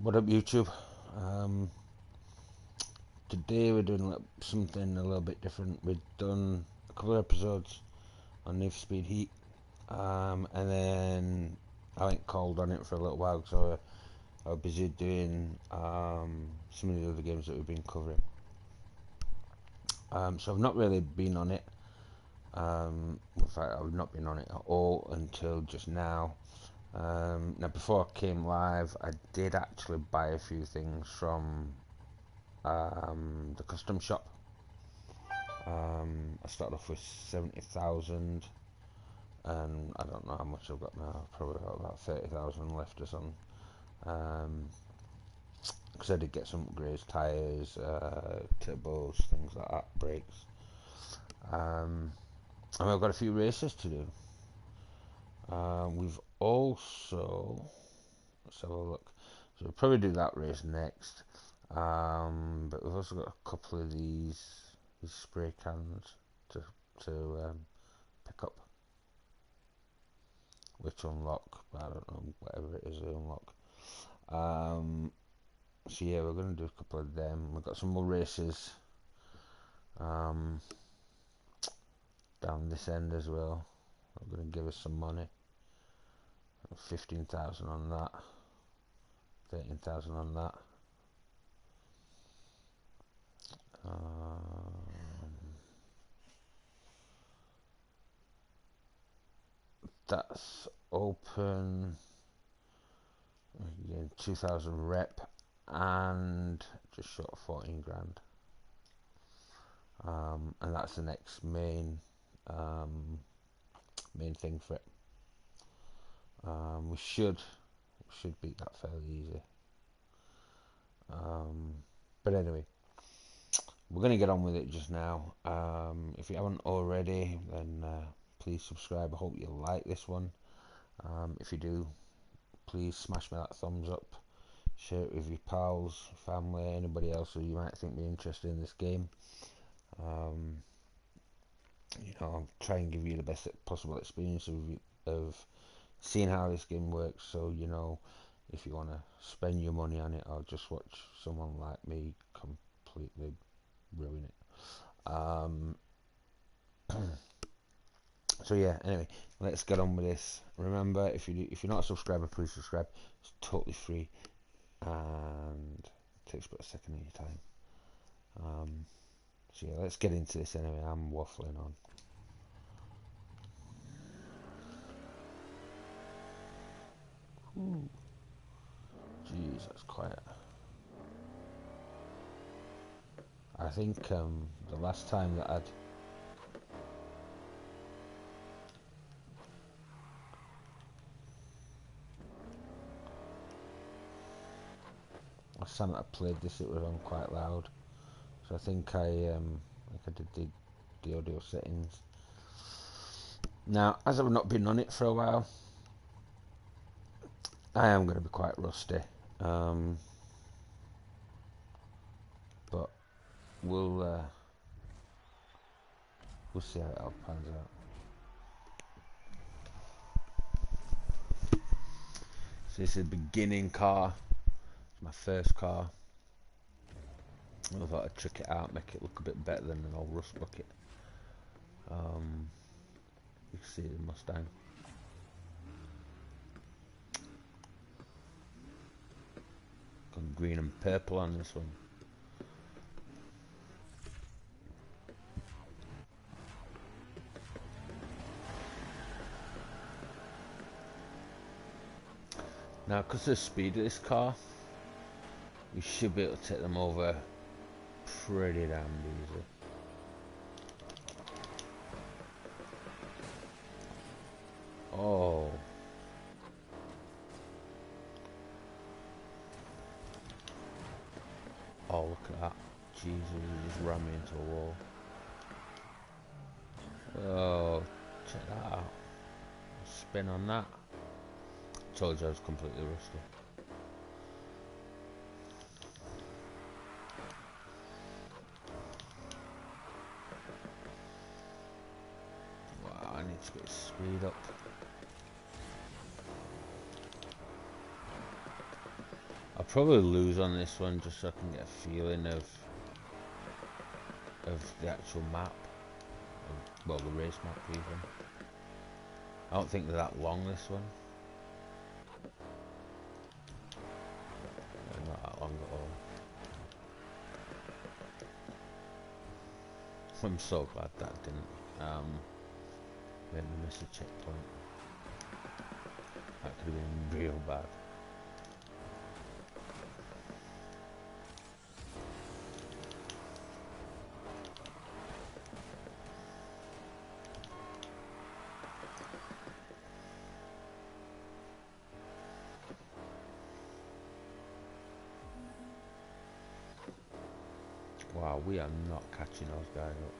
What up, YouTube? Um, Today we're doing something a little bit different. We've done a couple of episodes on Need for Speed Heat, and then I went cold on it for a little while because I was busy doing some of the other games that we've been covering. So I've not really been on it. In fact, I've not been on it at all until just now. Now, before I came live, I did actually buy a few things from the custom shop. I started off with 70,000, and I don't know how much I've got now. Probably got about 30,000 left or something. Because I did get some upgrades, tyres, turbos, things like that, brakes. And I've got a few races to do. We've also, let's have a look. So we'll probably do that race next. But we've also got a couple of these spray cans to pick up, which unlock, I don't know, whatever it is they unlock. So yeah, we're going to do a couple of them. We've got some more races down this end as well. We're going to give us some money. 15,000 on that, 13,000 on that. That's open. Again, 2,000 rep and just short of 14 grand. And that's the next main thing for it. We should beat that fairly easy. But anyway, we're going to get on with it just now. If you haven't already, then please subscribe. I hope you like this one. If you do, please smash me that thumbs up. Share it with your pals, family, anybody else who you might think be interested in this game. I'll try and give you the best possible experience of seeing how this game works, so if you want to spend your money on it or just watch someone like me completely ruin it. So yeah, anyway, let's get on with this. Remember, if you're not a subscriber, please subscribe. It's totally free and it takes but a second of your time. So yeah, let's get into this anyway. I'm waffling on. Ooh. Jeez, that's quiet. I think the last time that I played this, it was on quite loud. So I think I did the audio settings. Now, as I've not been on it for a while, I am going to be quite rusty. But we'll see how it all pans out. So this is the beginning car. It's my first car. I thought I'd trick it out, make it look a bit better than an old rust bucket. You can see the Mustang. Got green and purple on this one. Now, because of the speed of this car, we should be able to take them over pretty damn easy. Oh. Oh, look at that. Jesus, he just ran me into a wall. Oh, check that out. Spin on that. Told you I was completely rusty. Wow, I need to get speed up. I'll probably lose on this one just so I can get a feeling of the actual map. Well, the race map even. I don't think they're that long, this one. No, not that long at all. I'm so glad that didn't make me miss a checkpoint. That could have been real bad. Wow, we are not catching those guys up.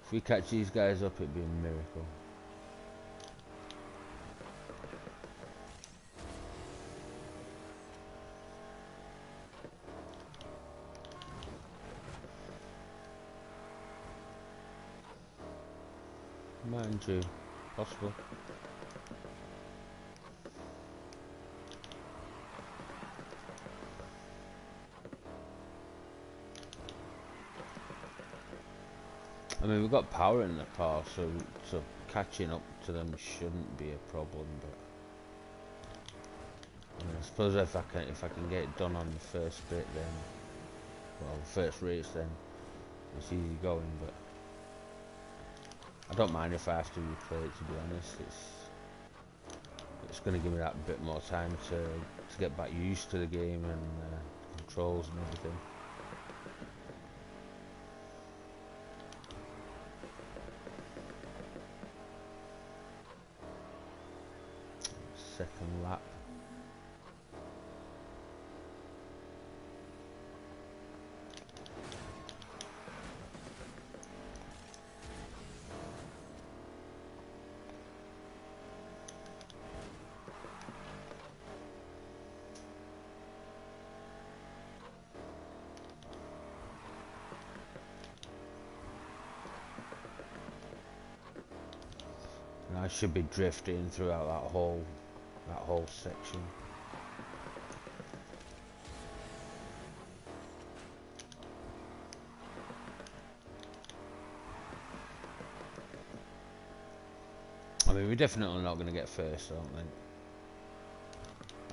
If we catch these guys up, it'd be a miracle. Mind you, possible. I mean, we've got power in the car, so catching up to them shouldn't be a problem. But I mean, I suppose if I can get it done on the first bit, then well, the first race, then it's easy going. But I don't mind if I have to replay it. To be honest, it's going to give me that bit more time to get back used to the game and controls and everything. Second lap. And I should be drifting throughout that whole section. I mean, we're definitely not going to get first, I don't think.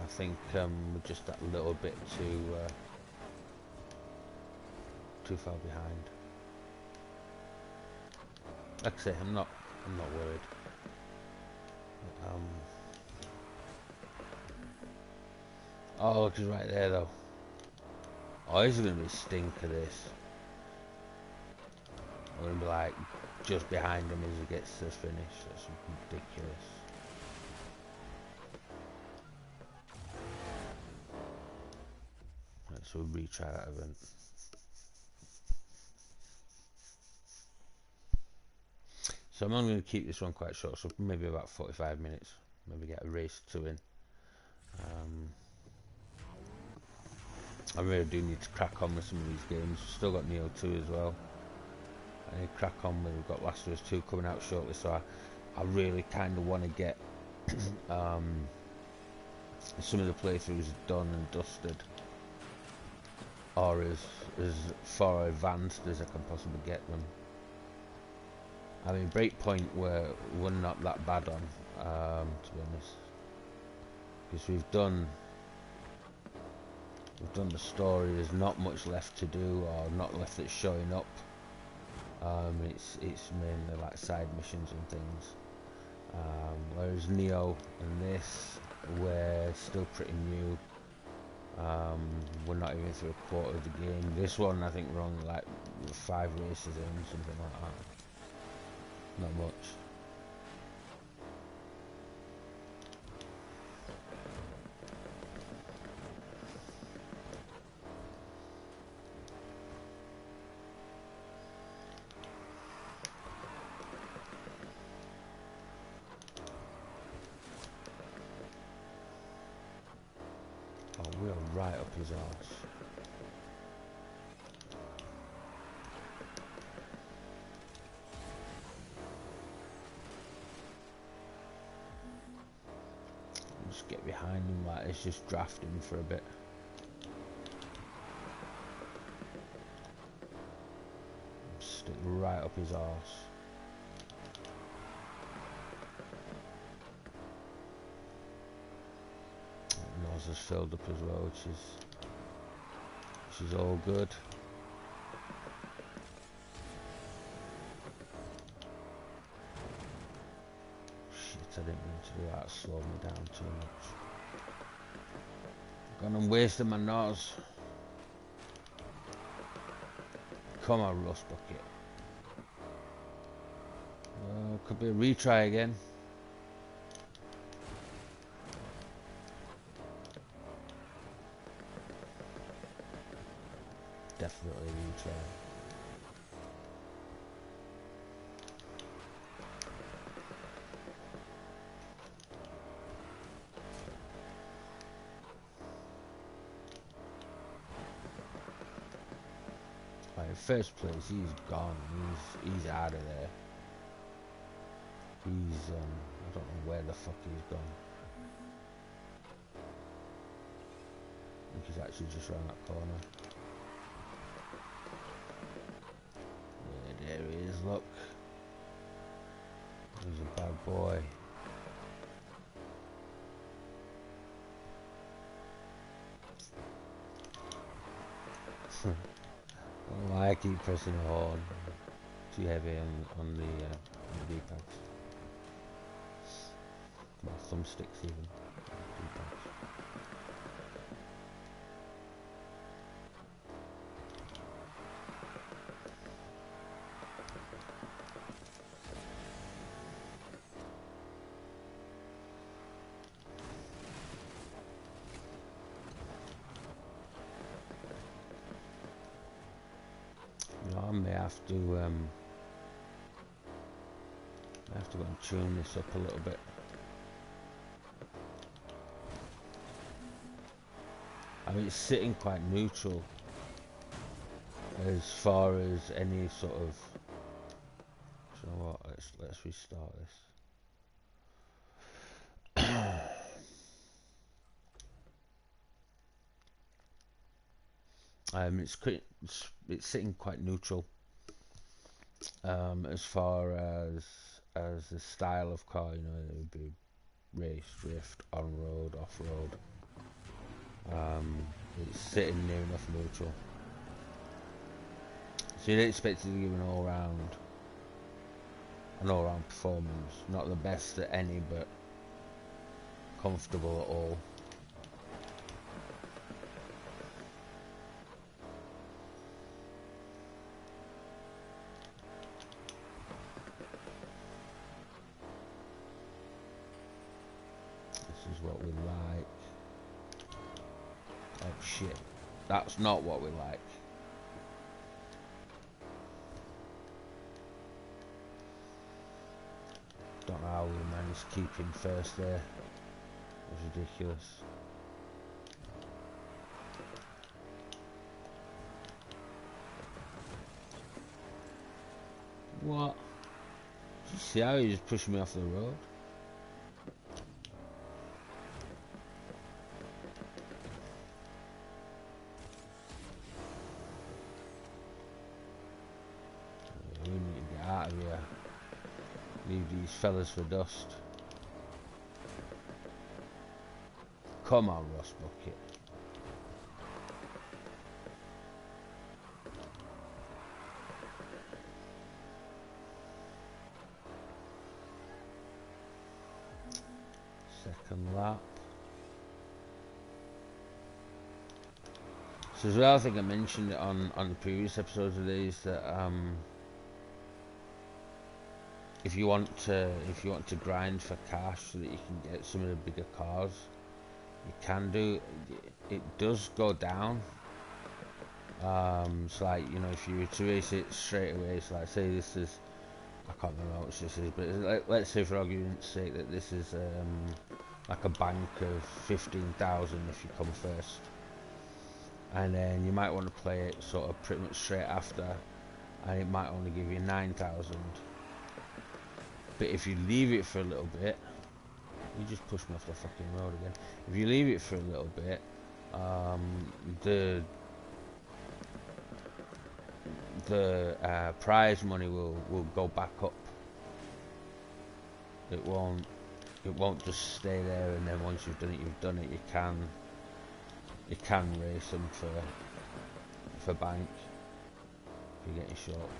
I think we're just that little bit too far behind. Like I say, I'm not worried. Oh, look, he's right there though. Oh, this is going to be a stinker, this. I'm going to be like just behind him as he gets to the finish. That's ridiculous. Right, so we'll retry that event. So I'm only going to keep this one quite short, so maybe about 45 minutes. Maybe get a race 2 in. I really do need to crack on with some of these games. We've still got Neo 2 as well. I need to crack on with, we've got Last of Us 2 coming out shortly, so I really kind of want to get some of the playthroughs done and dusted, or as far advanced as I can possibly get them. I mean, Breakpoint we're not that bad on, to be honest, because we've done the story. There's not much left to do, or not left that's showing up. It's mainly like side missions and things. Whereas Neo and this, we're still pretty new. We're not even through a quarter of the game. This one, I think we're only like 5 races in, something like that. Not much. Oh, we are right up his arse. Just get behind him like this, just draft him for a bit. Stick right up his arse. Nose is filled up as well, which is all good. Shit, I didn't mean to do that. Slowed me down too much. Gone and wasted my nose. Come on, Rust Bucket. Could be a retry again. Definitely retry. Right, first place, he's gone. He's out of there. He's I don't know where the fuck he's gone. I think he's actually just around that corner. Yeah, there he is, look. He's a bad boy. Why I keep pressing the horn. Too heavy on the D-pads. Well, thumbsticks even. D-pads. I may have to go and tune this up a little bit. I mean, it's sitting quite neutral as far as any sort of. You know what? Let's restart this. It's sitting quite neutral as far as the style of car. You know, it would be race, drift, on road, off road. It's sitting near enough neutral, so you'd expect it to give an all-round performance. Not the best at any, but comfortable at all. This is what we like. Oh shit, that's not what we like. Don't know how we managed to keep him first there. It was ridiculous. What? Did you see how he just pushed me off the road? We need to get out of here. Leave these fellas for dust. Come on, Rust Bucket. Second lap. So as well, I think I mentioned it on the previous episodes of these that if you want to grind for cash so that you can get some of the bigger cars, you can do. It does go down. So like, you know, if you were to race it straight away, so like say this is, I can't remember how much this is, but like, let's say for argument's sake that this is like a bank of 15,000 if you come first, and then you might want to play it sort of pretty much straight after, and it might only give you 9,000. But if you leave it for a little bit, You just pushed me off the fucking road again. If you leave it for a little bit, the prize money will go back up. It won't just stay there, and then once you've done it. You can race them for bank if you're getting short.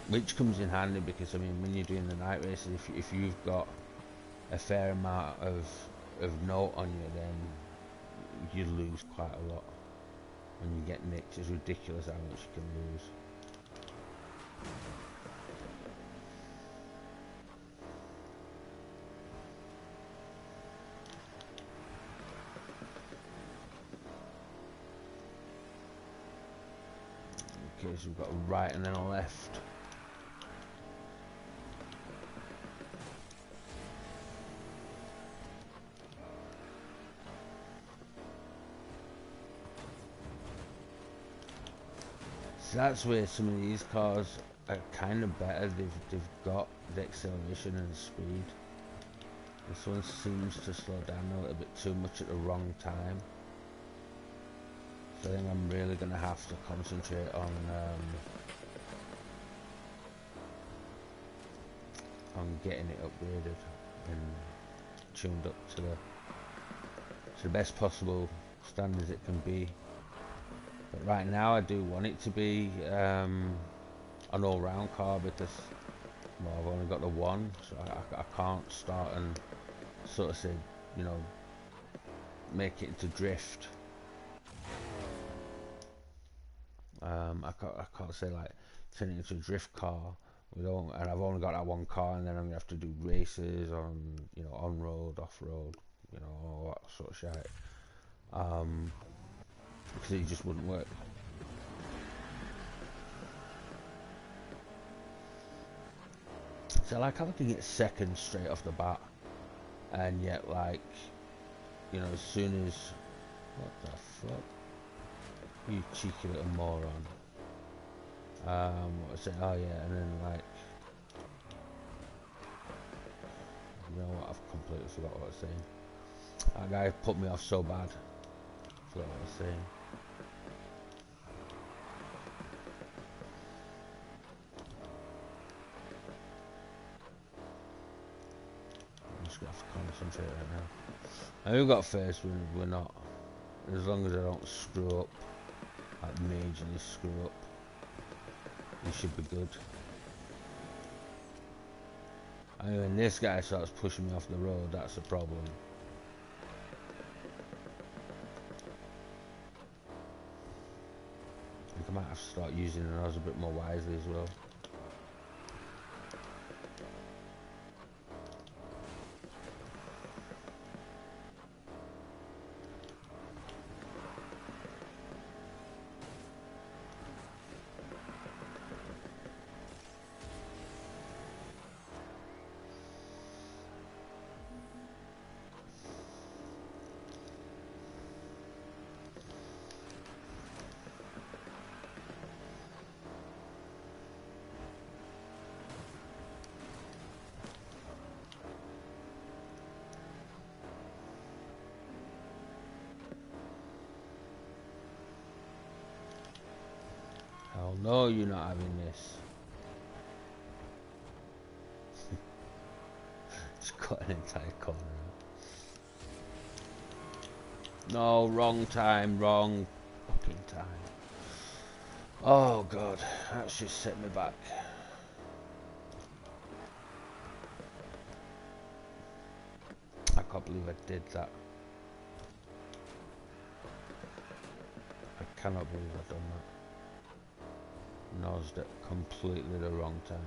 Which comes in handy because I mean when you're doing the night races, if you've got a fair amount of note on you, then you lose quite a lot. When you get nicked, it's ridiculous how much you can lose. Okay, so we've got a right and then a left. So that's where some of these cars are kind of better. They've got the acceleration and the speed. This one seems to slow down a little bit too much at the wrong time. So I think I'm really going to have to concentrate on getting it upgraded and tuned up to the best possible standards it can be. But right now I do want it to be an all-round car because well, I've only got the one, so I can't start and sort of say, you know, make it into drift. I can't say like turn it into a drift car. And I've only got that one car, and then I'm gonna have to do races on, you know, on road, off road, you know, all that sort of shit. Because it just wouldn't work. So like I can get second straight off the bat, and yet like, you know, as soon as what the fuck, you cheeky little moron. What was I saying? Oh yeah, and then like, you know what? I've completely forgot what I was saying. That guy put me off so bad. Forgot what I was saying. I'm just gonna have to concentrate right now. And we've got first, we're not. As long as I don't screw up, like majorly screw up, we should be good. I mean, when this guy starts pushing me off the road, that's a problem. I think I might have to start using the nose a bit more wisely as well. Hell no, you're not having this. Just cut an entire corner. No, wrong time, wrong fucking time. Oh god, that's just set me back. I can't believe I did that. I cannot believe I've done that. Nosed at completely the wrong time.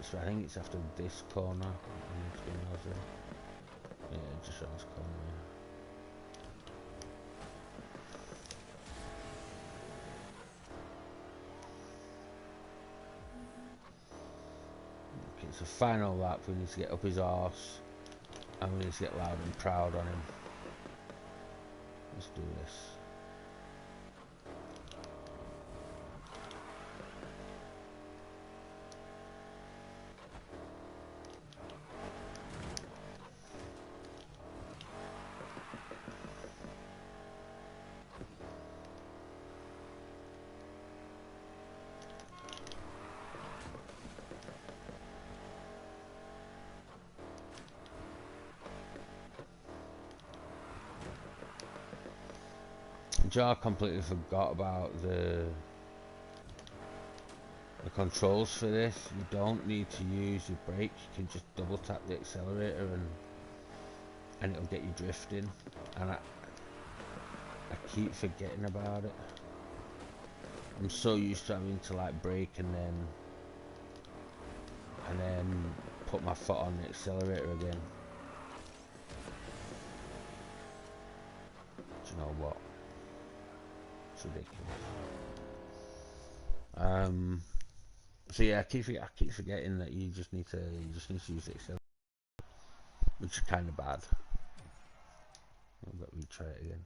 So I think it's after this corner. Yeah, just around this corner. Okay, so final lap. We need to get up his arse, and we need to get loud and proud on him. Let's do this. Jar completely forgot about the controls for this. You don't need to use your brakes. You can just double tap the accelerator and it'll get you drifting. And I keep forgetting about it. I'm so used to having to like brake and then put my foot on the accelerator again. Do you know what? It's ridiculous. So yeah, I keep forgetting that you just need to use the accelerator, which is kind of bad. I've got to retry it again.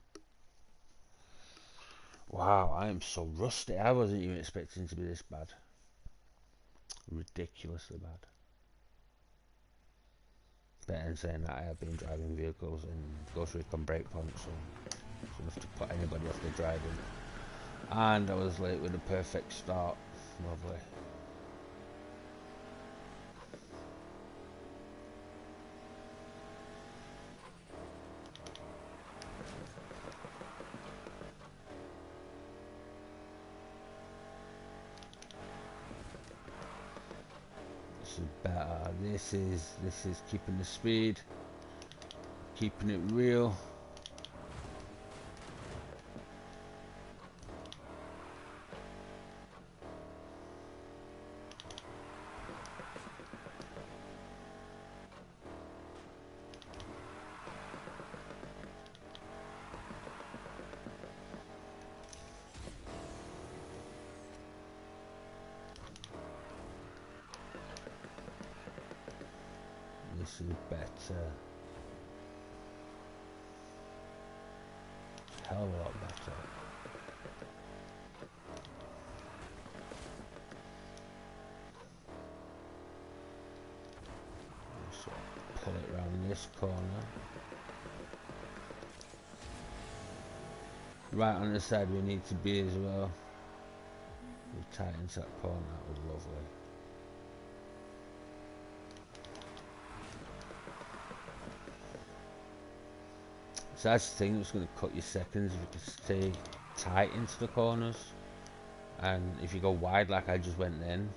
Wow, I am so rusty. I wasn't even expecting to be this bad. Ridiculously bad. Better than saying that I have been driving vehicles in Ghost Recon Breakpoint, so it's enough to put anybody off their driving. And I was late with a perfect start. Lovely. This is better. This is keeping the speed, keeping it real. This is better. Hell of a lot better. So pull it around this corner. Right on the side we need to be as well. We tightened that corner, that was lovely. So that's the thing, it's going to cut your seconds if you can stay tight into the corners. And if you go wide like I just went then,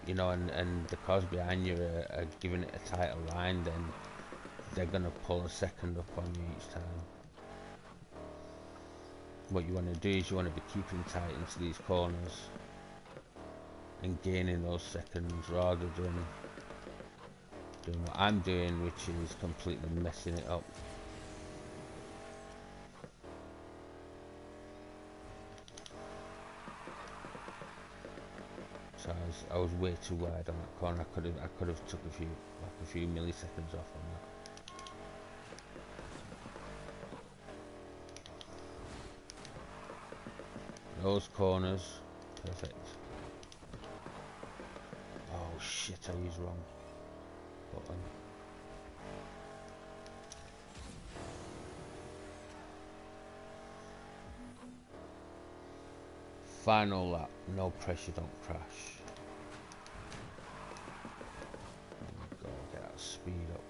you know, and the cars behind you are giving it a tighter line, then they're going to pull a second up on you each time. What you want to do is you want to be keeping tight into these corners and gaining those seconds rather than doing what I'm doing, which is completely messing it up. So I was way too wide on that corner. I could have took a few milliseconds off on that. Those corners, perfect. Oh shit, I used wrong button. Final lap, no pressure, don't crash. Go get that speed up.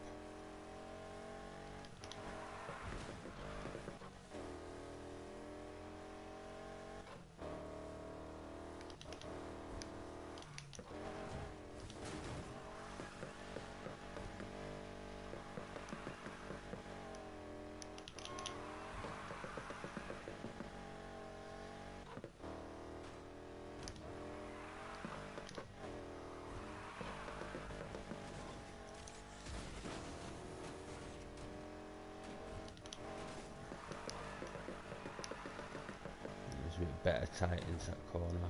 A bit better tight into that corner.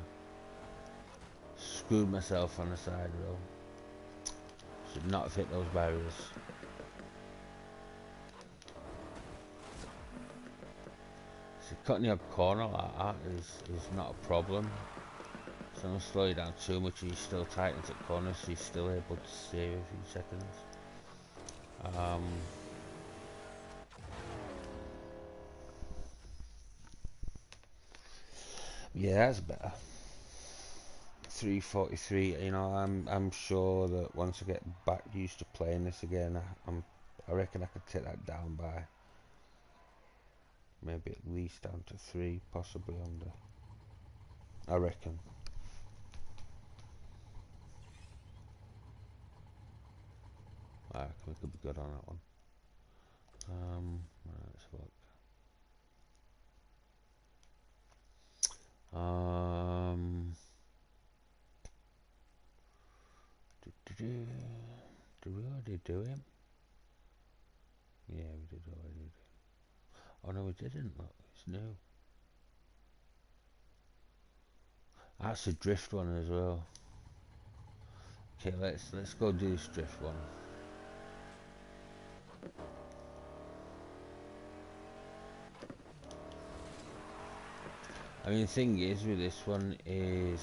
Screwed myself on the side rail. Should not have hit those barriers. So cutting your corner like that is not a problem. So don't slow you down too much and you're still tight into the corner, so you're still able to save a few seconds. Yeah, that's better. 3:43. You know, I'm sure that once I get back used to playing this again, I reckon I could take that down by maybe at least down to 3, possibly under, I reckon. I reckon we could be good on that one. Right, let's have a look. Did we already do him? Yeah, we did already. Oh no, we didn't. Look, it's new. That's a drift one as well. Okay, let's go do this drift one. I mean, the thing is with this one is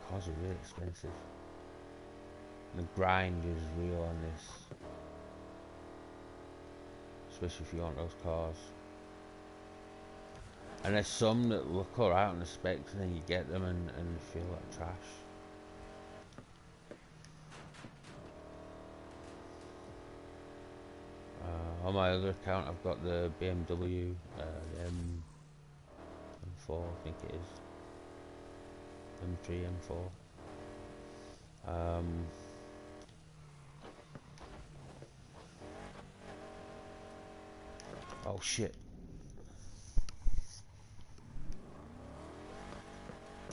cars are really expensive. The grind is real on this, especially if you want those cars. And there's some that look alright on the specs, and then you get them and feel like trash. On my other account, I've got the BMW, the M4, I think it is. M3, M4. Oh shit.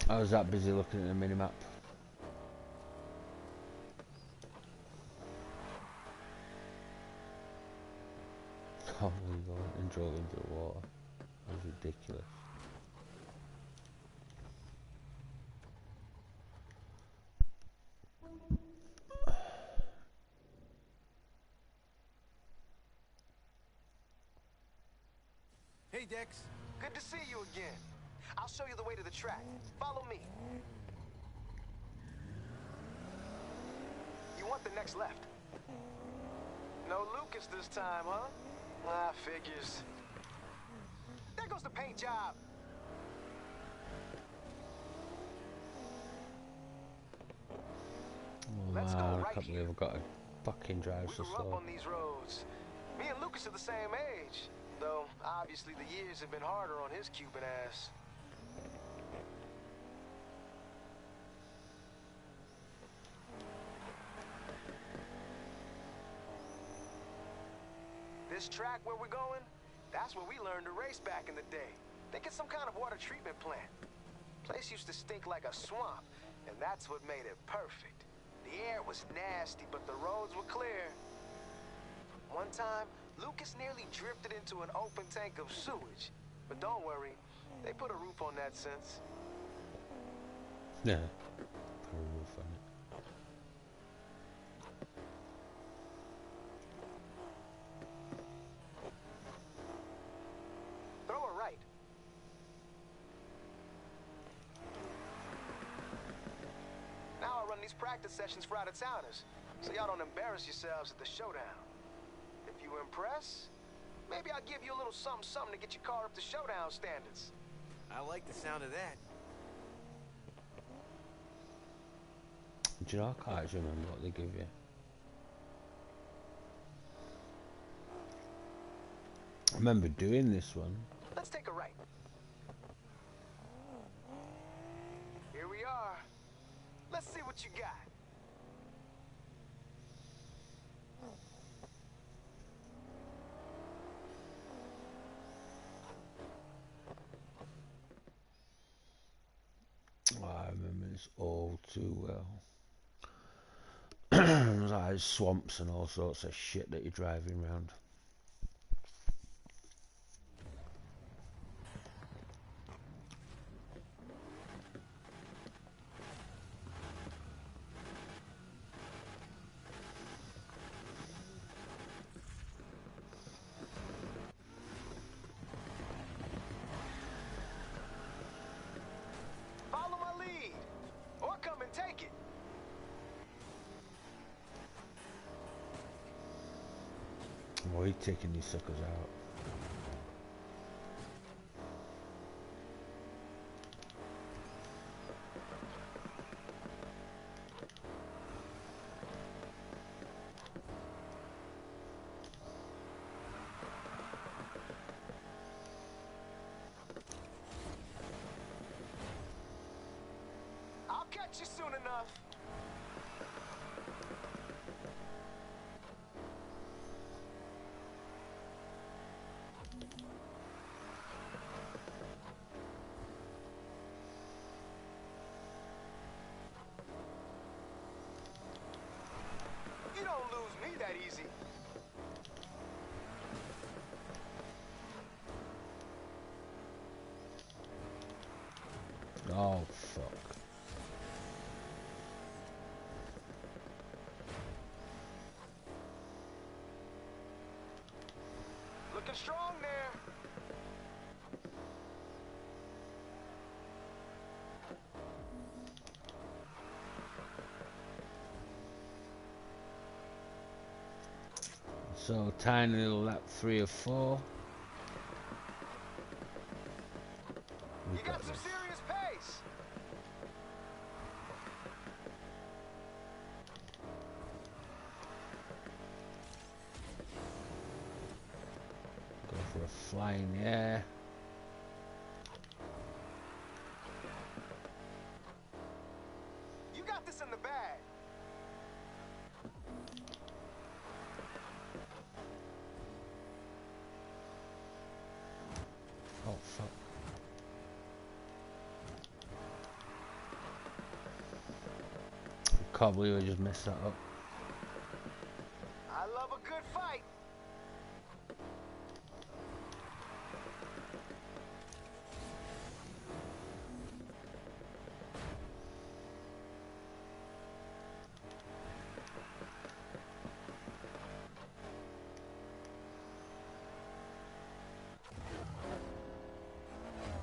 I was that busy looking at the minimap. Oh my god, and drove into the water. That was ridiculous. Hey Dex, good to see you again. I'll show you the way to the track. Follow me. You want the next left. No Lucas this time, huh? Ah, figures. There goes the paint job. Oh Let's man, go I right can't here. believe I've got to fucking drive so We grew up slow. on these roads. Me and Lucas are the same age, though obviously the years have been harder on his Cuban ass. This track where we're going, that's where we learned to race back in the day. Think it's some kind of water treatment plant. Place used to stink like a swamp, and that's what made it perfect. The air was nasty, but the roads were clear. One time, Lucas nearly drifted into an open tank of sewage. But don't worry, they put a roof on that since. Yeah, put a roof on it. Throw her right. Now I run these practice sessions for out-of-towners, so y'all don't embarrass yourselves at the showdown. If you impress, maybe I'll give you a little something to get your car up to showdown standards. I like the sound of that. Do you know, I can't actually remember what they give you. I remember doing this one. Let's take a right. Here we are. Let's see what you got. Oh, I remember this all too well. There's like swamps and all sorts of shit that you're driving around. Follow my lead, or come and take it. Oh, he's taking these suckers out. catch you soon enough. You don't lose me that easy. Oh, fuck. Looking strong there. So, tiny little lap 3 of 4. You got some serious pace. Go for a flying air. You got this in the bag. Oh, fuck. Can't believe I just messed that up. I love a good fight.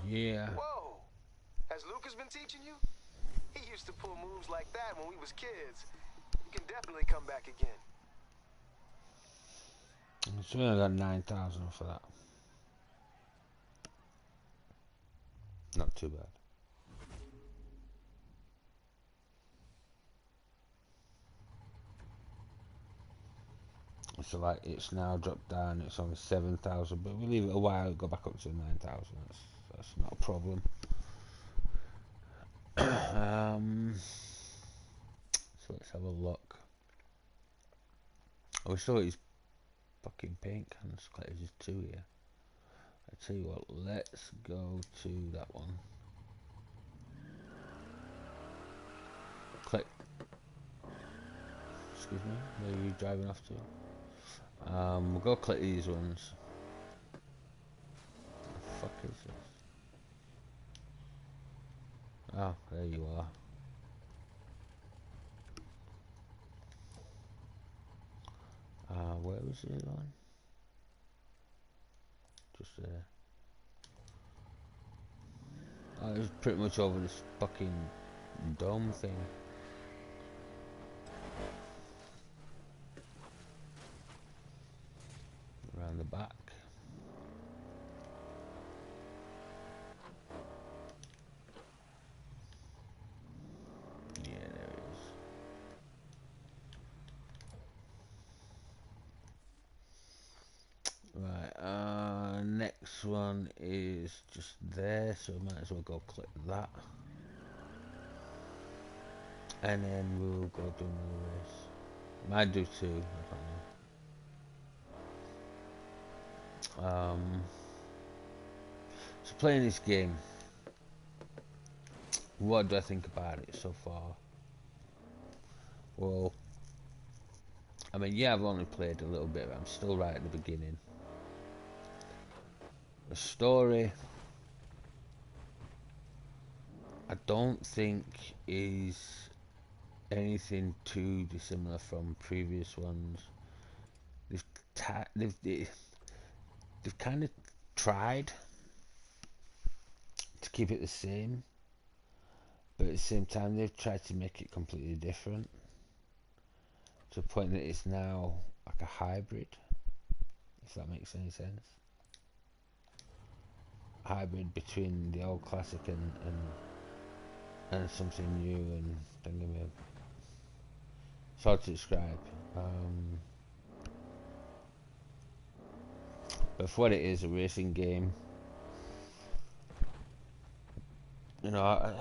Yeah. Whoa. Has Lucas been teaching you? He used to pull moves like that when we was kids. You can definitely come back again. So I got 9,000 for that. Not too bad. So like it's now dropped down. It's only 7,000, but we leave it a while. It'll go back up to 9,000. That's not a problem. So let's have a look. Oh, we saw his fucking paint cans. There's just 2 here. I tell you what, let's go to that one. Click. Excuse me, where are you driving off to? We'll go click these ones. What the fuck is this? Oh, there you are. Where was the other one? Just there. Oh, it was pretty much over this fucking dome thing. Around the back. Yeah, there it is. Right, next one is just there, so we might as well go click that. And then we'll go do another race. Might do 2, I don't know. So playing this game, what do I think about it so far? Well, I mean, yeah, I've only played a little bit, but I'm still right at the beginning. The story, I don't think is anything too dissimilar from previous ones. They've kind of tried to keep it the same, but at the same time they've tried to make it completely different, to the point that it's now like a hybrid, if that makes any sense. Hybrid between the old classic and something new and thingamig. It's hard to describe. But for what it is, a racing game, you know,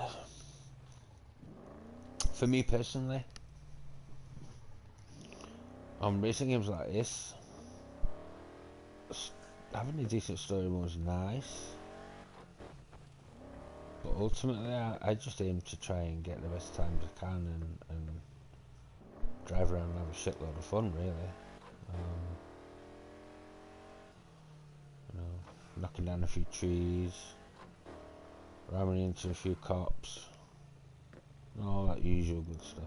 for me personally, on racing games like this, having a decent story mode is nice, but ultimately I just aim to try and get the best times I can and drive around and have a shitload of fun, really. You know, knocking down a few trees, ramming into a few cops, and all that usual good stuff.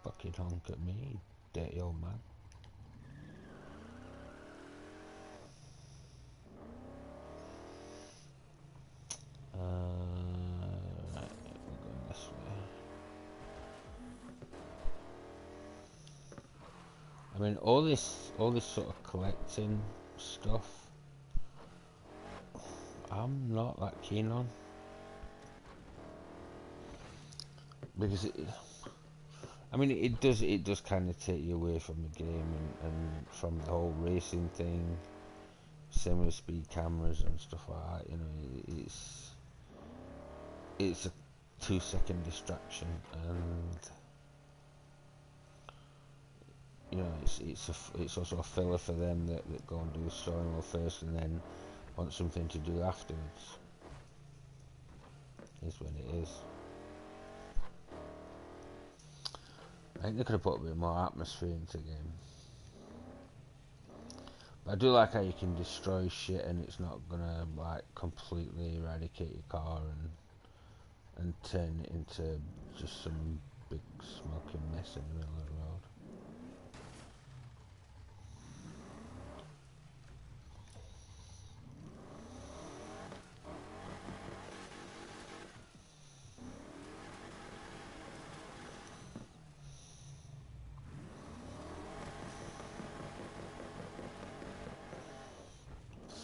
Fucking honk at me, you dirty old man. Right, we're going this way. I mean, all this sort of collecting stuff, I'm not that keen on, because it does kind of take you away from the game and from the whole racing thing. Same with speed cameras and stuff like that. You know, it's a 2-second distraction, and you know it's also a filler for them that go and do the story mode first and then want something to do afterwards. Is when it is. I think they could have put a bit more atmosphere into the game. But I do like how you can destroy shit and it's not gonna like completely eradicate your car and turn it into just some big smoking mess in the middle of the road.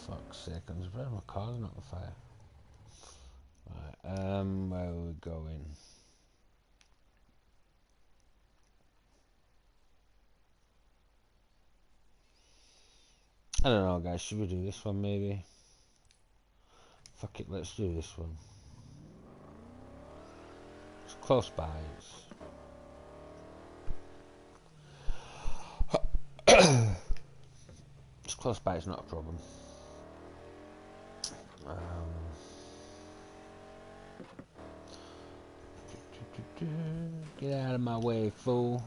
Fuck's sake, I'm surprised my car's not on fire. Right, where are we going? I don't know, guys, should we do this one maybe? Fuck it, let's do this one. It's close by, it's close by, it's not a problem. Get out of my way, fool.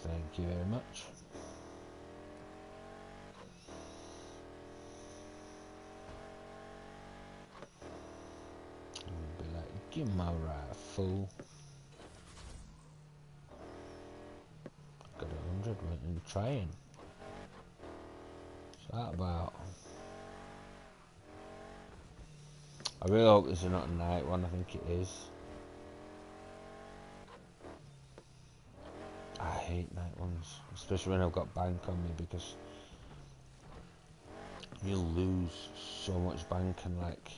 Thank you very much. I'll be like, give my right, fool. Got 100 went in trying. What's that about? I really hope this is not a night one, I think it is. I hate night ones, especially when I've got bank on me, because you lose so much bank, and like,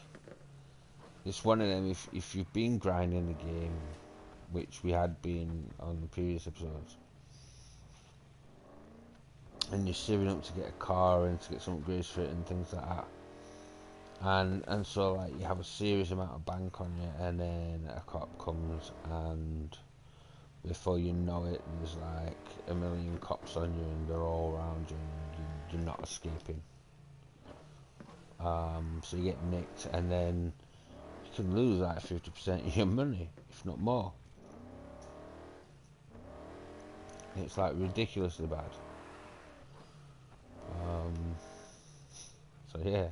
it's one of them, if you've been grinding the game, which we had been on the previous episodes, and you're saving up to get a car and to get some upgrades for it and things like that, and so like you have a serious amount of bank on you, and then a cop comes and before you know it there's like a million cops on you and they're all around you and you're not escaping. So you get nicked and then you can lose like 50% of your money, if not more. It's like ridiculously bad. So yeah.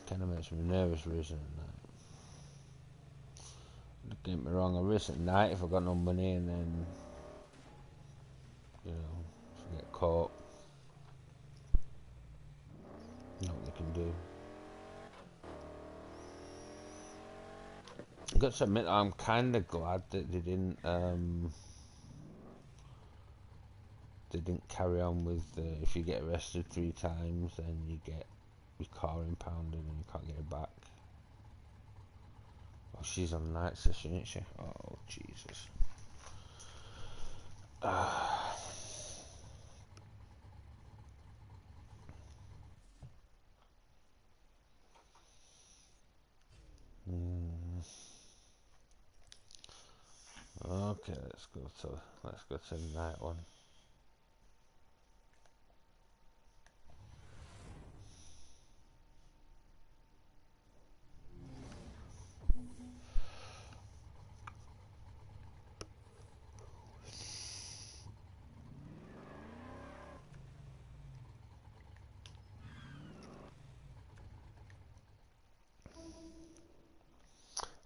Kind of makes me nervous racing at night. Don't get me wrong, I race at night if I've got no money, and then, you know, if I get caught, you know what they can do. I've got to admit, I'm kind of glad that they didn't they didn't carry on with if you get arrested 3 times, then you get your car impounded and you can't get it back. Oh, she's on the night session, isn't she? Oh, Jesus. Okay, let's go to the night one.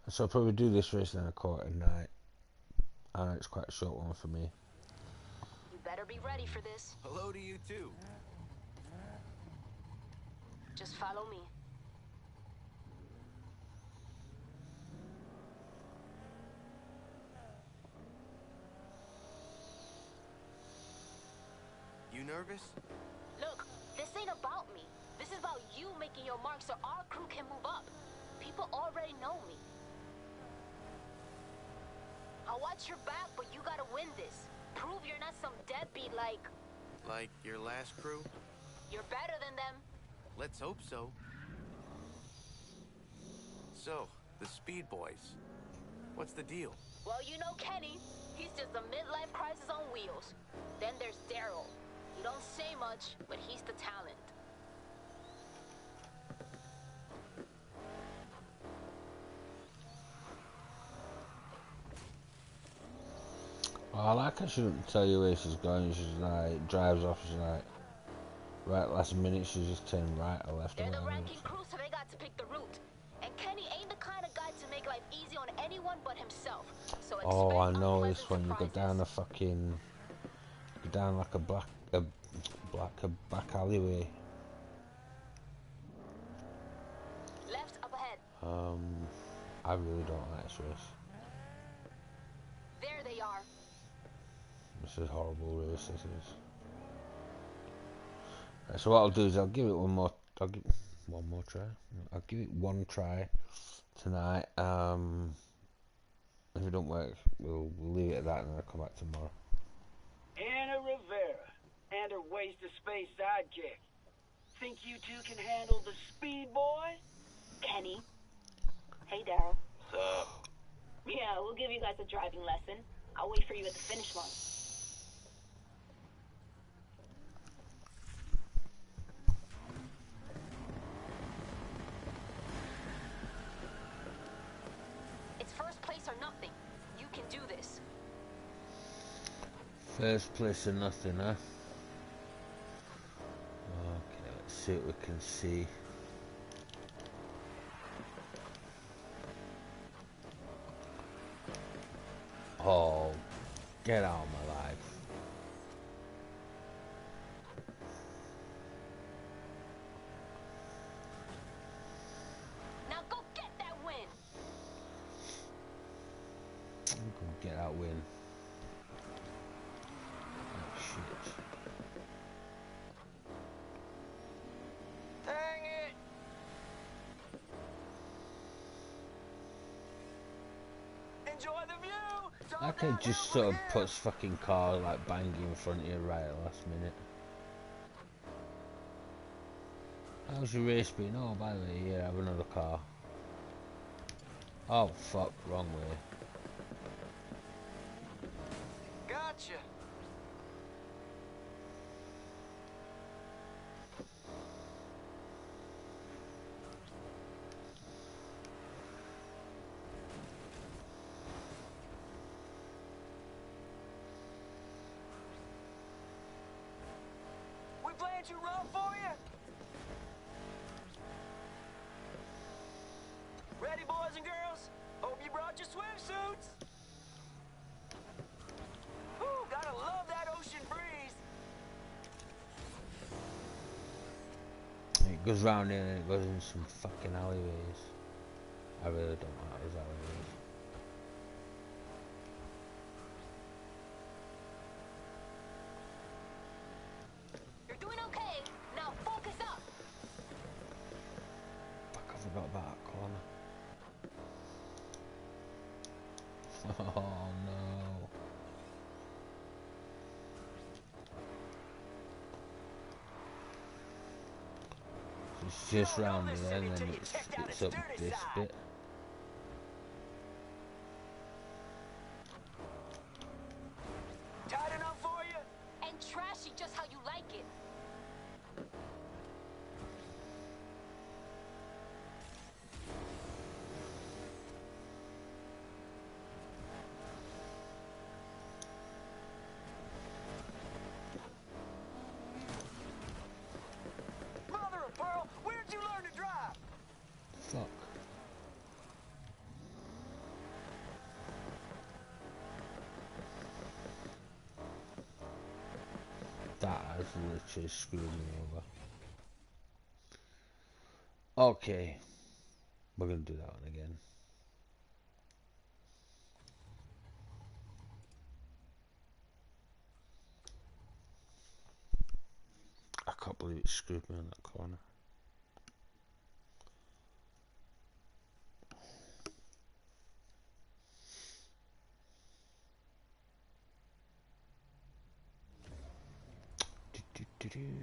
So I'll probably do this race and then I call it a night. And it's quite a short one for me. You better be ready for this. Hello to you too. Just follow me. You nervous? Look, this ain't about me. This is about you making your mark so our crew can move up. People already know me. I'll watch your back, but you gotta win this. Prove you're not some deadbeat like... Like your last crew? You're better than them. Let's hope so. So, the Speed Boys. What's the deal? Well, you know Kenny. He's just a midlife crisis on wheels. Then there's Daryl. He don't say much, but he's the talent. Oh, I like how she doesn't tell you where she's going. She's like drives off. She's like right last minute. She just turned right or left. They're the ranking crew, so they got to pick the route. And Kenny ain't the kind of guy to make life easy on anyone but himself. So Oh, I know unpleasant this one. You go surprises. down a fucking, go down like a back alleyway. Left up ahead. I really don't like this race. There they are. This is a horrible race. This is. Right, so what I'll do is I'll give it one more. I'll give one more try. I'll give it one try tonight. If it don't work, we'll leave it at that, and then I'll come back tomorrow. Anna Rivera and her waste of space sidekick. Think you two can handle the Speed Boy? Kenny. Hey, Daryl. What's up? Yeah, we'll give you guys a driving lesson. I'll wait for you at the finish line. It's first place or nothing. You can do this. First place or nothing, huh? Okay, let's see what we can see. Oh, get out of my life. Now go get that win. I'm gonna get that win. Oh, shit. Dang it! Enjoy the view! That kid just sort of puts fucking car like banging in front of you right at the last minute. How's your race been? Oh, by the way, yeah, I have another car. Oh, fuck, wrong way. Gotcha. We playing too rough for you? Ready, boys and girls? Hope you brought your swimsuits. Whew, gotta love that ocean breeze. It goes round here and it goes in some fucking alleyways. I really don't like those alleyways. Oh no. It's just round there and then it's up this bit. Tight enough for you? And trashy just how you like it. Mother of pearl, where'd you learn to drive? Fuck. That has literally screwed me over. Okay. We're gonna do that one again. I can't believe it screwed me on that corner.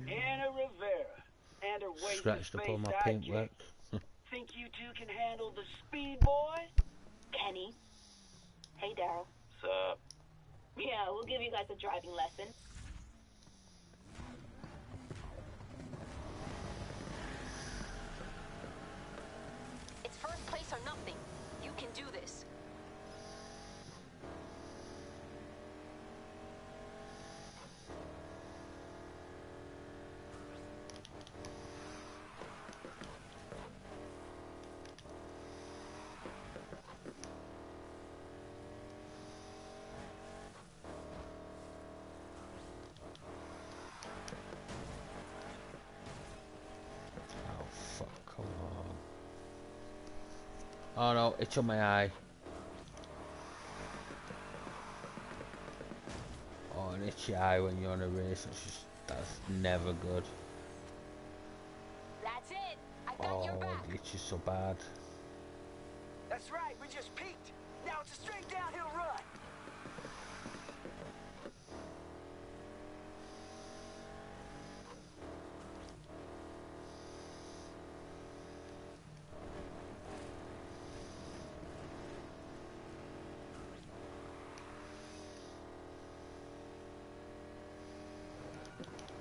Anna Rivera and her ways Scratched to up space all my sidekick. paintwork. Think you two can handle the speed boy? Kenny. Hey, Daryl. Sup? Yeah, we'll give you guys a driving lesson. It's first place or nothing. You can do this. Oh fuck, come on. Oh no, itch on my eye. Oh, an itchy eye when you're on a race, that's never good. That's it. I got your Oh, back. the itch is so bad. That's right, we just peaked. Now it's a straight downhill run.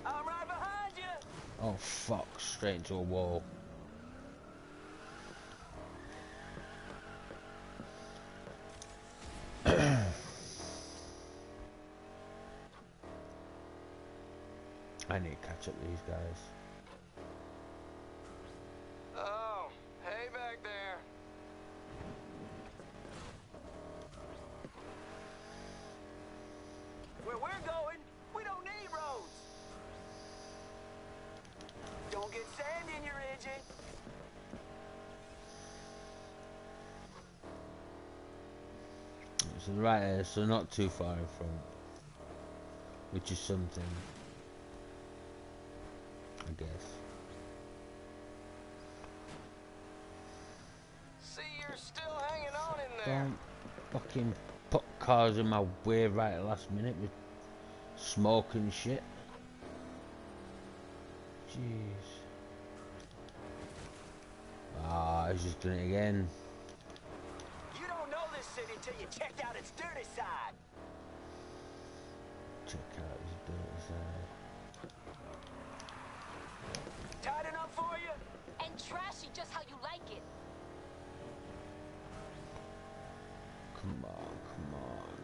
I'm right behind you. Oh fuck, straight into a wall. I need to catch up with these guys. Oh, hey back there. Where we're going, we don't need roads. Don't get sand in your engine. So right here, so not too far in front. Which is something. I guess. See, you're still hanging on in there. Don't fucking put cars in my way right at the last minute with smoke and shit. Jeez. Ah, he's just doing it again. You don't know this city until you checked out its dirty side. Check out his dirty side. Tight enough for you? And trashy just how you like it. Come on, come on.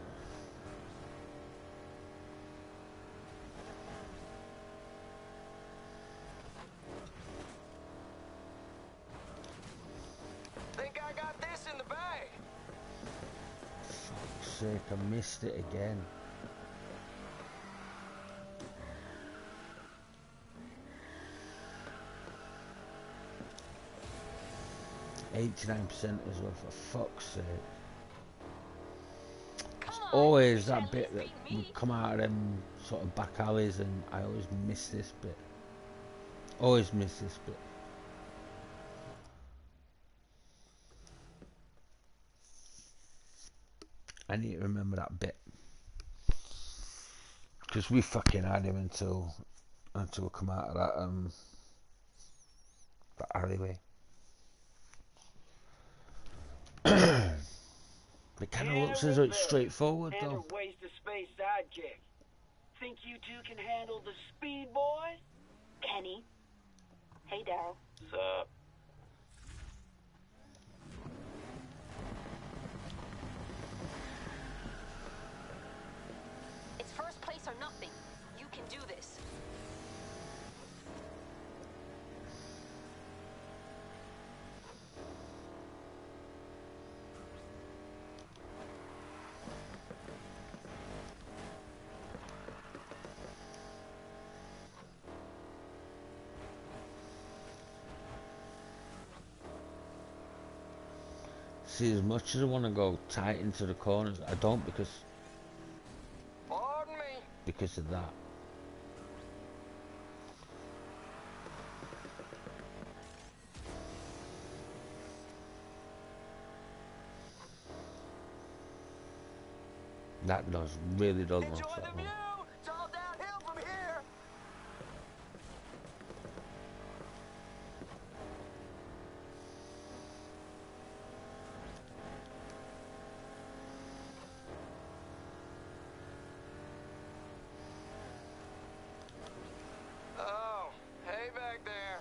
Think I got this in the bag. Fuck's sake, I missed it again. $89% as well, for fuck's sake. Come on. Always you that should bit at that least beat would me. come out of them sort of back alleys, and I always miss this bit. Always miss this bit. I need to remember that bit. Because we fucking had him until we come out of that alleyway. It kind of looks as though it's straightforward And though. her waist to space sidekick. Think you two can handle the speed, boys? Kenny. Hey, Daryl. Sup? It's first place or nothing. You can do this. See, as much as I want to go tight into the corners, I don't Pardon me. because of that. That really does Enjoy match the that view. one. It's all downhill from here. Oh, hey back there.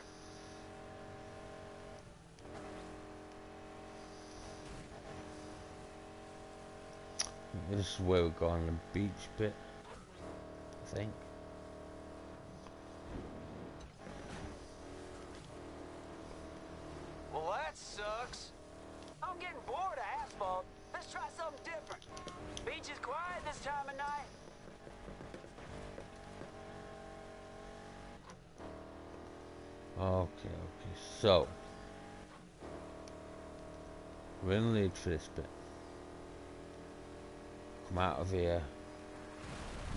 This is where we're going on the beach bit, I think. Well, that sucks. I'm getting bored of asphalt. Let's try something different. Beach is quiet this time of night. Okay, so we're in the lead for this bit. Come out of here.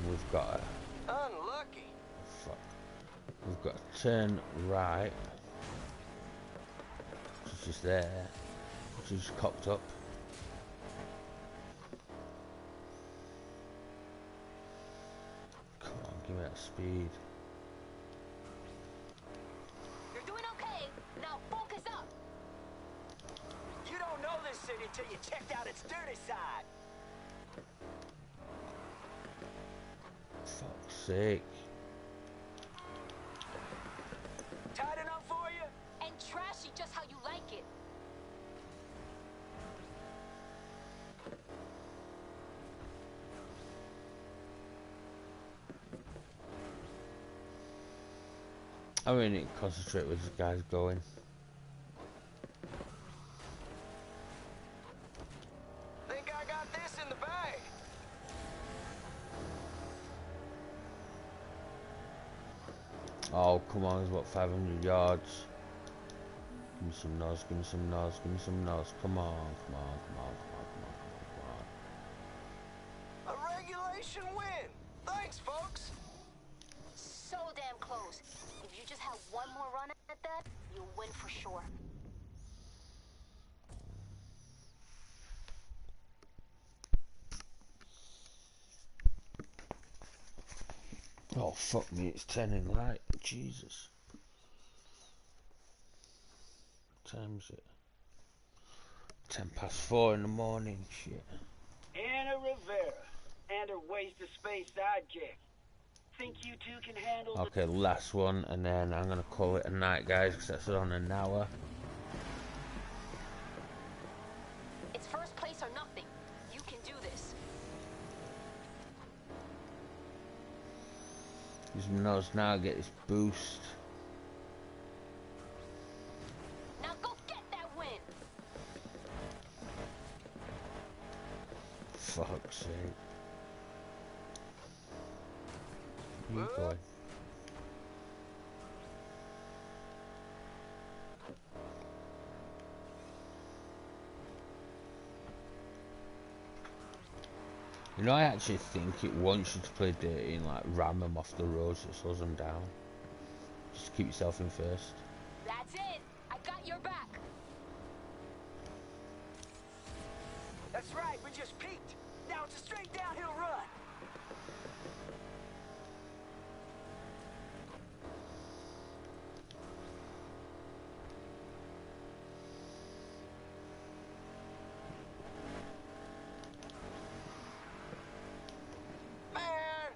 We've got Unlucky. fuck. We've got to turn right. Which is there. Which is cocked up. Come on, give me that speed. You're doing okay. Now focus up. You don't know this city till you checked out its dirty side. Fuck's sake. Tight enough for you? And trashy just how you like it. I really need to concentrate where this guy's going. Think I got this in the bag. Oh, come on, there's about 500 yards. Give me some nose, give me some nose, give me some nose. Come on, come on, come on, come on, come on, come on, come on. A regulation win. Thanks, folks. So damn close. If you just have one more run at that, you'll win for sure. Oh, fuck me, it's turning light. Jesus. What time is it? 4:10 in the morning, shit. Anna Rivera and her waist to space sidekick. Think you two can handle Okay, last one, and then I'm gonna call it a night, guys, because that's on an hour. It's first place or nothing. You can do this. Use my nose now, get this boost. Now go get that win. Fuck's sake. You going? You know, I actually think it wants you to play dirty and like ram them off the road so it slows them down. Just keep yourself in first. That's it. I got your back. That's right, we just peeked. Now it's a straight downhill run. Man!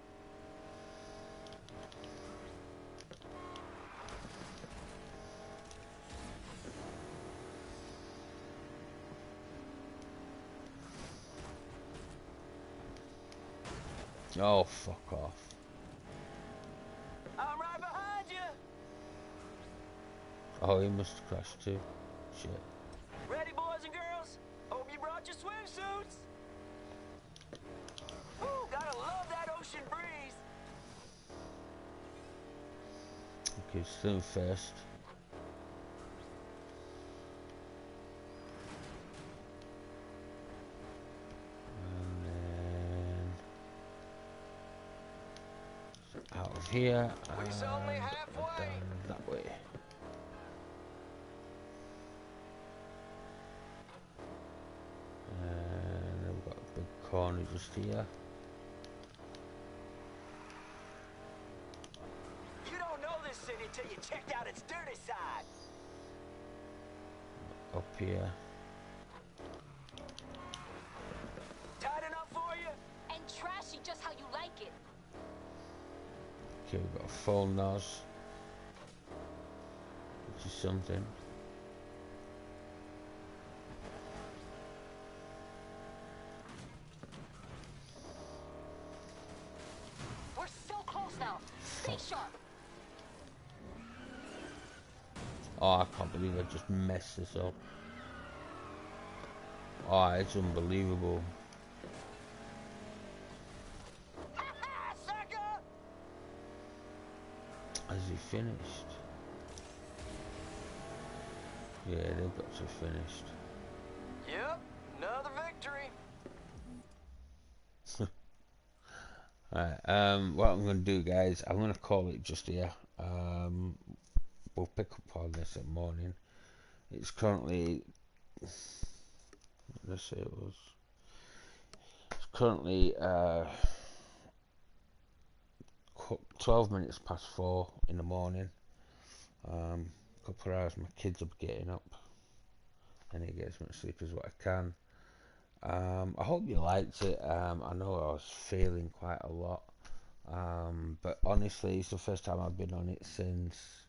Oh, fuck off. I'm right behind you. Oh, he must have crashed too. Shit. Ready, boys and girls? Hope you brought your swimsuits. Ooh, gotta love that ocean breeze. Okay, swim first. And then out of here We's only and halfway. down that way. And then we've got a big corner just here. You don't know this city till you checked out its dirty side. Up here. Tight enough for you? And trashy just how you like it. Okay, we've got a full nose, which is something. We're so close now. Stay sharp. Oh, I can't believe I just messed this up. Oh, it's unbelievable. Ha-ha, sucker! Has he finished? Yeah, they've got to finished. Yep, another victory. Alright, what I'm gonna do, guys, I'm gonna call it just here. We'll pick up on this in the morning. It's currently, let's say it was, it's currently 12 minutes past 4 in the morning. A couple of hours, my kids will be getting up. I need to get as much sleep as what I can. I hope you liked it. I know I was failing quite a lot, but honestly, it's the first time I've been on it since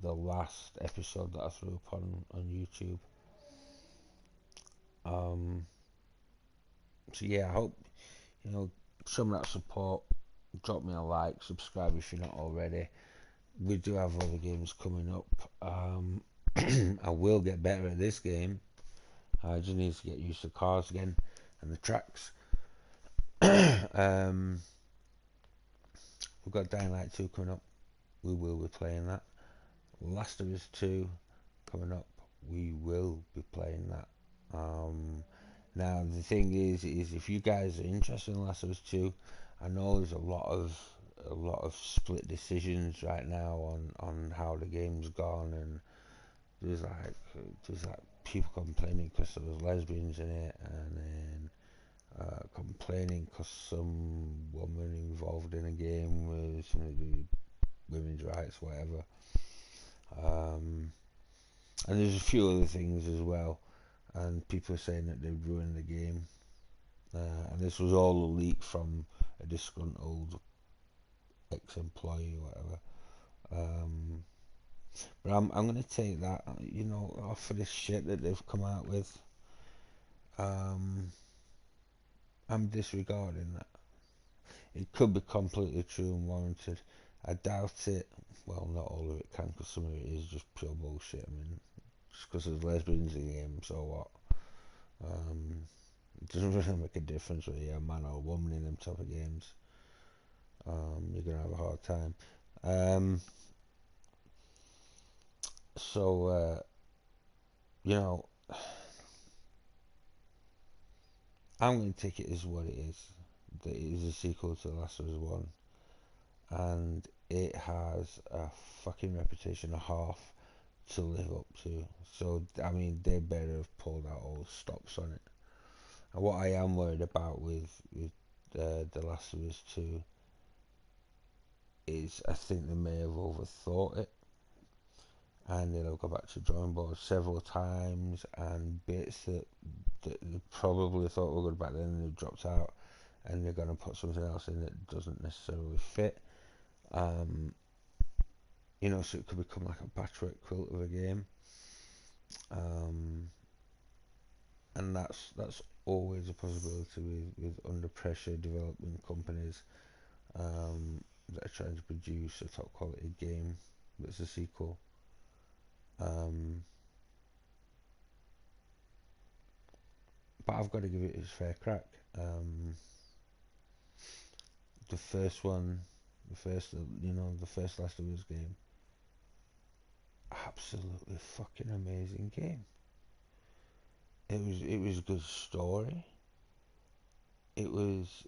the last episode that I threw up on YouTube. So yeah, I hope show me that support. Drop me a like, subscribe if you're not already. We do have other games coming up. I will get better at this game. I just need to get used to cars again and the tracks. We've got Dying Light 2 coming up. We will be playing that. Last of Us 2 coming up. We will be playing that. Now the thing is if you guys are interested in Last of Us 2, I know there's a lot of split decisions right now on how the game's gone, and there's like people complaining because there was lesbians in it, and then complaining because some woman involved in a game with something to do with women's rights, whatever. And there's a few other things as well, and people are saying that they've ruined the game. And this was all a leak from a disgruntled ex-employee or whatever. But I'm gonna take that, off for this shit that they've come out with. I'm disregarding that. It could be completely true and warranted. I doubt it. Well, not all of it can, because some of it is just pure bullshit. I mean, just because there's lesbians in the game, so what? It doesn't really make a difference whether you're a man or a woman in them type of games. You're gonna have a hard time. So I'm going to take it as what it is. That it is a sequel to The Last of Us 1, and it has a fucking reputation and a half to live up to. So I mean, they better have pulled out all the stops on it. And what I am worried about with The Last of Us 2 is I think they may have overthought it, and they'll go back to drawing board several times, and bits that they probably thought were good back then and they've dropped out, and they're going to put something else in that doesn't necessarily fit. You know, so it could become like a patchwork quilt of a game. And that's always a possibility with under pressure development companies that are trying to produce a top quality game that's a sequel. But I've got to give it its fair crack. The first one, the first Last of Us game, absolutely fucking amazing game. It was a good story. It was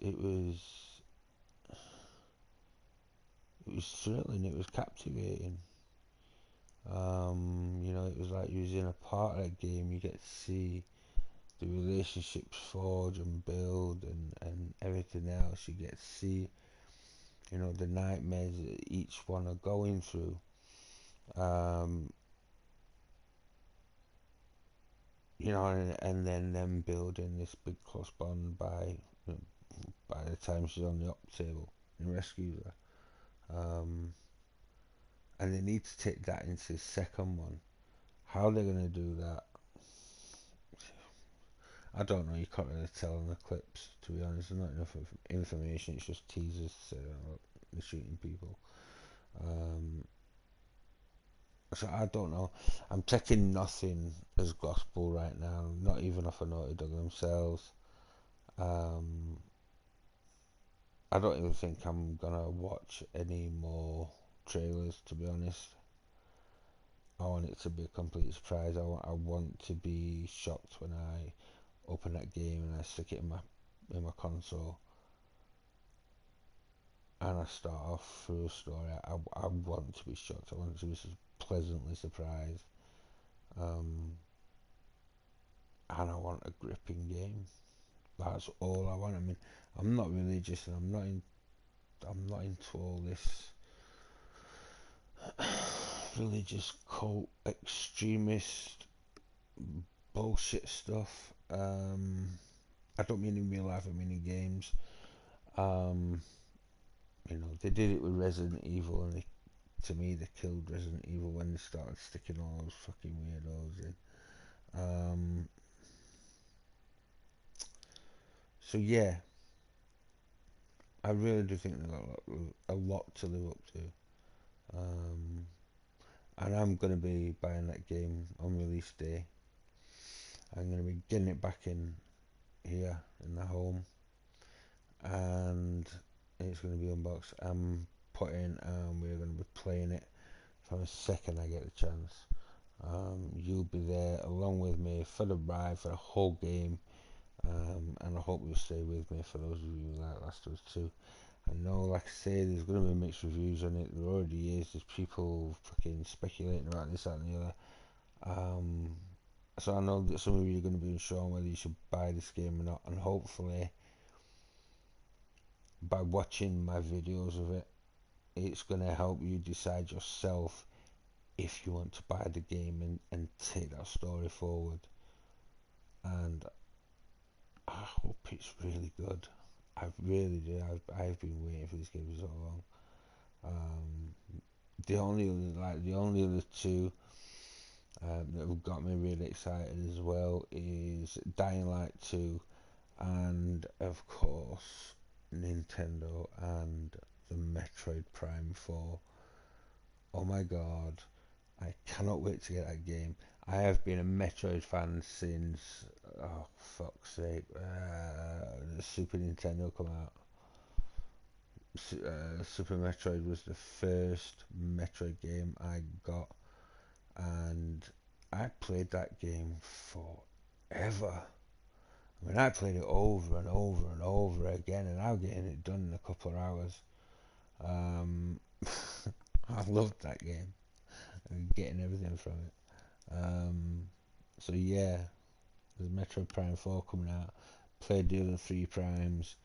thrilling. It was captivating. You know, it was like you was in a part of that game. You get to see the relationships forge and build, and everything else. You get to see, you know, the nightmares that each one are going through. You know, and then them building this big close bond by the time she's on the op table and rescues her. And they need to take that into the second one. How they're going to do that, I don't know. You can't really tell in the clips, to be honest. There's not enough information. It's just teasers to say they're shooting people. So I don't know. I'm taking nothing as gospel right now. Not even off of Naughty Dog themselves. I don't even think I'm gonna watch any more trailers, to be honest. I want it to be a complete surprise. I want to be shocked when I open that game and I stick it in my console and I start off through a story. I want to be shocked. I want to be pleasantly surprised. And I want a gripping game. That's all I want. I mean, I'm not religious and I'm not into all this religious cult extremist bullshit stuff. I don't mean in real life, I mean in games. You know, they did it with Resident Evil, and to me they killed Resident Evil when they started sticking all those fucking weirdos in. So yeah, I really do think they've got a lot to live up to. And I'm going to be buying that game on release day. I'm going to be getting it back in here in the home, and it's going to be unboxed. I'm putting, we're going to be playing it from the second I get the chance. You'll be there along with me for the ride, for the whole game, and I hope you'll stay with me for those of you who like Last of Us 2. I know, like I say, there's going to be mixed reviews on it. There already is. There's people fucking speculating about this, that, and the other. So I know that some of you are going to be unsure on whether you should buy this game or not, and hopefully, by watching my videos of it, it's going to help you decide yourself if you want to buy the game and take that story forward. And I hope it's really good. I really do. I've been waiting for this game for so long. The only other two that have got me really excited as well is Dying Light 2, and of course Nintendo and the Metroid Prime 4. Oh my god, I cannot wait to get that game. I have been a Metroid fan since, oh fuck's sake, the Super Nintendo come out. Super Metroid was the first Metroid game I got, and I played that game forever. I mean, I played it over and over and over again, and I'm getting it done in a couple of hours. I loved that game and getting everything from it. So yeah, there's Metroid Prime 4 coming out. played the other 3 primes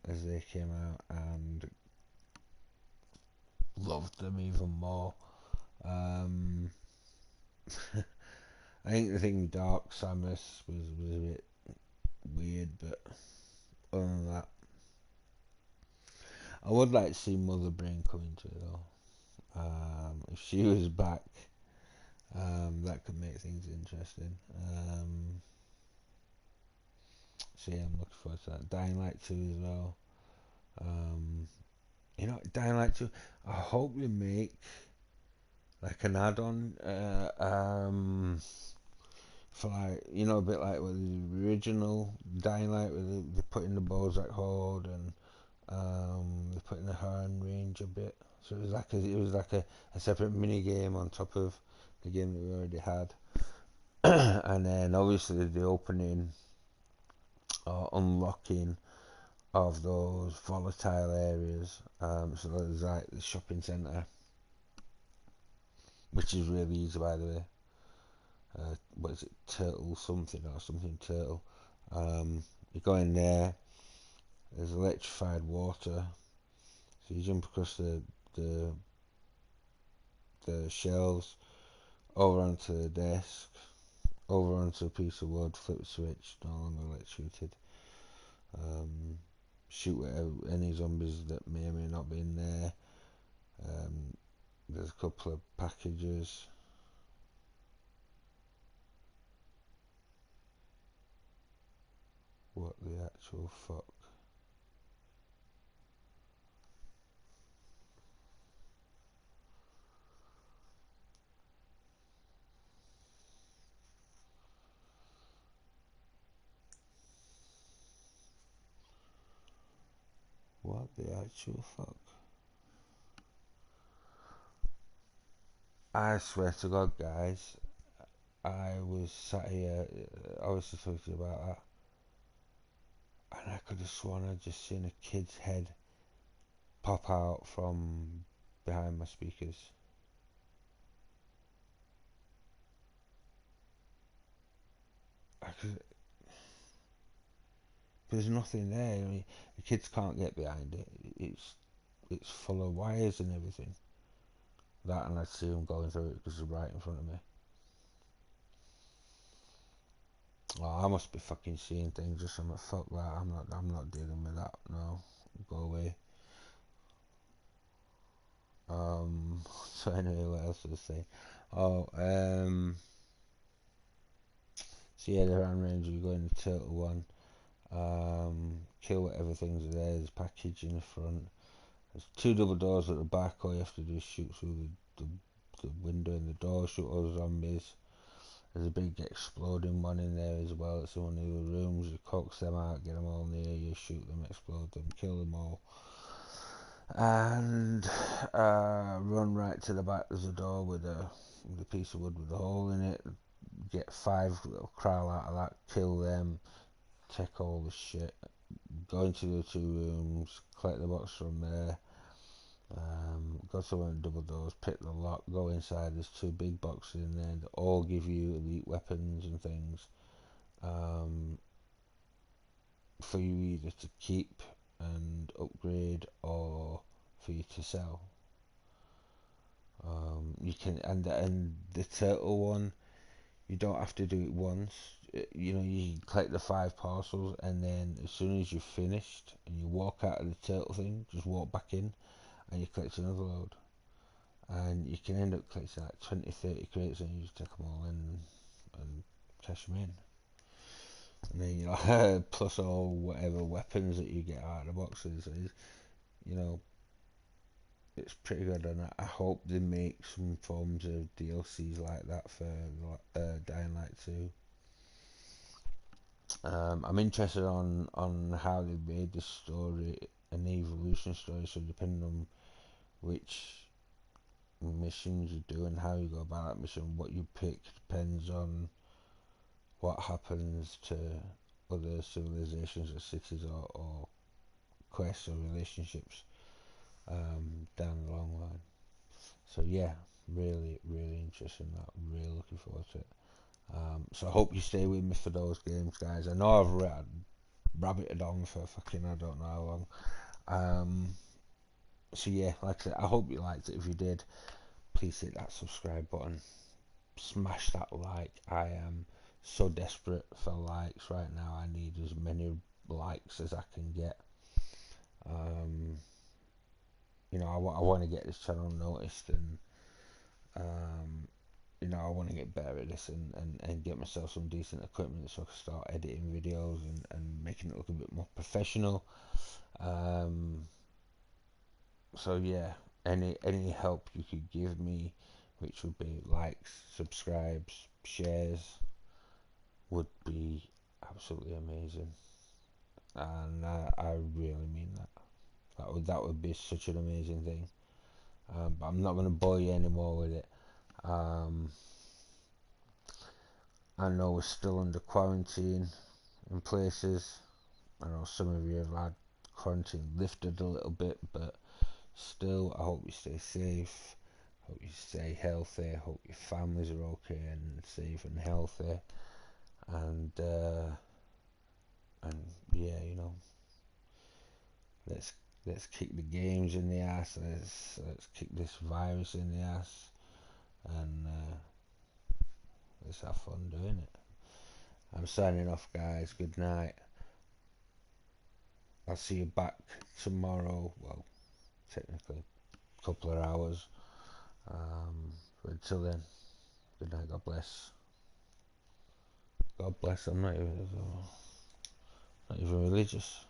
as they came out and loved them even more. I think the thing with Dark Samus was a bit weird, but other than that, I would like to see Mother Brain come into it though. If she was back, that could make things interesting. So yeah, I'm looking forward to that. Dying Light 2 as well. You know, Dying Light 2, I hope they make like an add-on for, like, you know, a bit like with the original Dying Light, where they put in the Bozak Horde and they put in the Harn range a bit. So it was like a separate mini game on top of the game that we already had. And then obviously the opening or unlocking of those volatile areas. So there's like the shopping centre, which is really easy, by the way. What is it, Turtle something or something Turtle? You go in there. There's electrified water, so you jump across the shelves, over onto the desk, over onto a piece of wood, flip the switch, no longer electrocuted. Shoot whatever, any zombies that may or may not be in there. There's a couple of packages. What the actual fuck? What the actual fuck? I swear to God, guys, I was sat here, obviously talking about that, and I could have sworn I'd just seen a kid's head pop out from behind my speakers. There's nothing there. I mean, the kids can't get behind it. It's full of wires and everything. That, and I'd see them going through it because they're right in front of me. Oh, I must be fucking seeing things or something. Fuck that. I'm not dealing with that. No, go away. So anyway, what else was I saying? Oh, so yeah, the Ram Ranger, you go in the Turtle one. Kill whatever things are there. There's a package in the front. There's 2 double doors at the back. All you have to do is shoot through the window in the door, shoot all the zombies. There's a big exploding one in there as well. It's in one of the rooms. You coax them out, get them all near you, shoot them, explode them, kill them all. And run right to the back. There's a door with a piece of wood with a hole in it. Get 5 little crawl out of that, kill them, take all the shit, go into the 2 rooms, collect the box from there, go to one of the double doors, pick the lock, go inside. There's 2 big boxes in there that all give you elite weapons and things, for you either to keep and upgrade or for you to sell. You can, and the turtle one, you don't have to do it once. You know, you collect the 5 parcels, and then as soon as you've finished and you walk out of the turtle thing, just walk back in and you collect another load. And you can end up collecting like 20-30 crates, and you just take them all in and cash them in. And then, you know, plus all whatever weapons that you get out of the boxes, you know, it's pretty good. And I hope they make some forms of DLCs like that for Dying Light 2. I'm interested on how they made the story an evolution story, so depending on which missions you do and how you go about that mission, what you pick depends on what happens to other civilizations or cities or quests or relationships down the long line. So yeah, really interesting. That, really looking forward to it. So I hope you stay with me for those games, guys. I know I've rabbited on for fucking I don't know how long. So yeah, like I said, I hope you liked it. If you did, please hit that subscribe button, smash that like. I am so desperate for likes right now. I need as many likes as I can get. You know, I want to get this channel noticed, and you know, I want to get better at this, and get myself some decent equipment so I can start editing videos and making it look a bit more professional. So yeah, any help you could give me, which would be likes, subscribes, shares, would be absolutely amazing, and I really mean that. That would be such an amazing thing. But I'm not going to bore you anymore with it. I know we're still under quarantine in places. I know some of you have had quarantine lifted a little bit, but still, I hope you stay safe. Hope you stay healthy. Hope your families are okay and safe and healthy. And yeah, you know, let's kick the games in the ass. Let's kick this virus in the ass, and let's have fun doing it. I'm signing off, guys. Good night. I'll see you back tomorrow. Well, technically, a couple of hours. But until then, good night. God bless. God bless. I'm not even religious.